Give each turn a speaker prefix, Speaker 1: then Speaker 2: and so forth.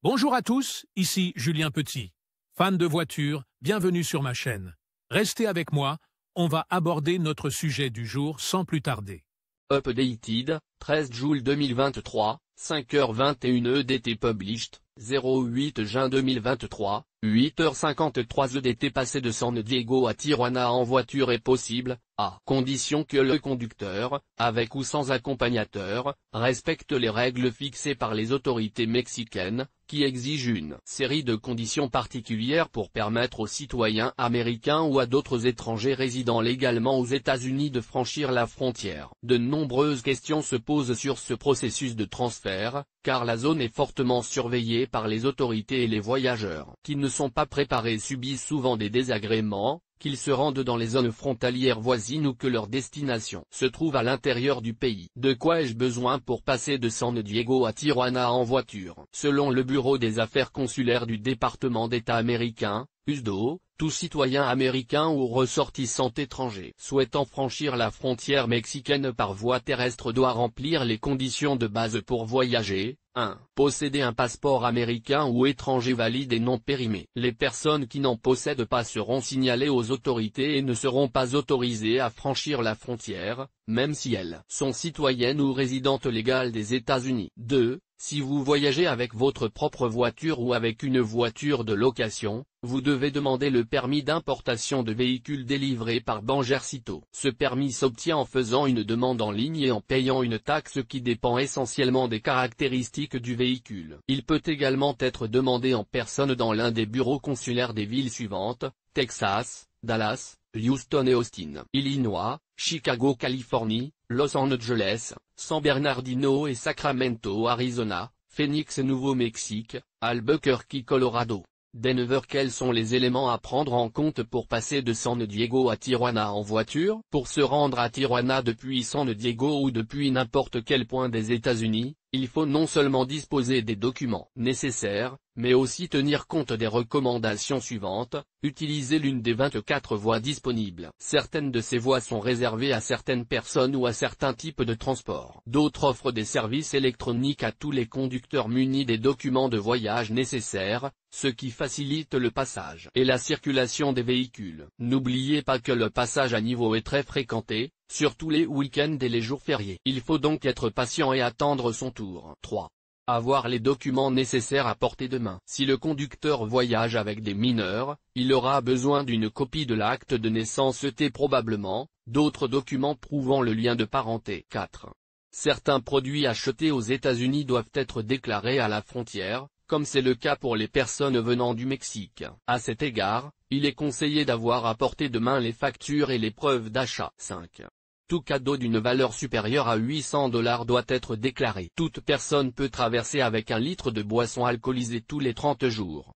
Speaker 1: Bonjour à tous, ici Julien Petit. Fan de voitures, bienvenue sur ma chaîne. Restez avec moi, on va aborder notre sujet du jour sans plus tarder.
Speaker 2: Updated, 13 juillet 2023, 5h21 EDT Published, 08 juin 2023, 8h53 EDT. Passer de San Diego à Tijuana en voiture est possible, à condition que le conducteur, avec ou sans accompagnateur, respecte les règles fixées par les autorités mexicaines, qui exigent une série de conditions particulières pour permettre aux citoyens américains ou à d'autres étrangers résidant légalement aux États-Unis de franchir la frontière. De nombreuses questions se posent sur ce processus de transfert, car la zone est fortement surveillée par les autorités et les voyageurs qui ne sont pas préparés subissent souvent des désagréments, qu'ils se rendent dans les zones frontalières voisines ou que leur destination se trouve à l'intérieur du pays. De quoi ai-je besoin pour passer de San Diego à Tijuana en voiture? Selon le Bureau des affaires consulaires du département d'État américain, USDO, tout citoyen américain ou ressortissant étranger souhaitant franchir la frontière mexicaine par voie terrestre doit remplir les conditions de base pour voyager. 1. Posséder un passeport américain ou étranger valide et non périmé. Les personnes qui n'en possèdent pas seront signalées aux autorités et ne seront pas autorisées à franchir la frontière, même si elles sont citoyennes ou résidentes légales des États-Unis. 2. Si vous voyagez avec votre propre voiture ou avec une voiture de location, vous devez demander le permis d'importation de véhicules délivré par Bangercito. Ce permis s'obtient en faisant une demande en ligne et en payant une taxe qui dépend essentiellement des caractéristiques du véhicule. Il peut également être demandé en personne dans l'un des bureaux consulaires des villes suivantes: Texas, Dallas, Houston et Austin, Illinois, Chicago, Californie, Los Angeles, San Bernardino et Sacramento, Arizona, Phoenix, Nouveau-Mexique, Albuquerque, Colorado, Denver. Quels sont les éléments à prendre en compte pour passer de San Diego à Tijuana en voiture? Pour se rendre à Tijuana depuis San Diego ou depuis n'importe quel point des États-Unis, il faut non seulement disposer des documents nécessaires, mais aussi tenir compte des recommandations suivantes: utiliser l'une des 24 voies disponibles. Certaines de ces voies sont réservées à certaines personnes ou à certains types de transport. D'autres offrent des services électroniques à tous les conducteurs munis des documents de voyage nécessaires, ce qui facilite le passage et la circulation des véhicules. N'oubliez pas que le passage à niveau est très fréquenté, surtout les week-ends et les jours fériés. Il faut donc être patient et attendre son tour. 3. Avoir les documents nécessaires à portée de main. Si le conducteur voyage avec des mineurs, il aura besoin d'une copie de l'acte de naissance et probablement d'autres documents prouvant le lien de parenté. 4. Certains produits achetés aux États-Unis doivent être déclarés à la frontière, comme c'est le cas pour les personnes venant du Mexique. À cet égard, il est conseillé d'avoir à portée de main les factures et les preuves d'achat. 5. Tout cadeau d'une valeur supérieure à $800 doit être déclaré. Toute personne peut traverser avec 1 litre de boisson alcoolisée tous les 30 jours.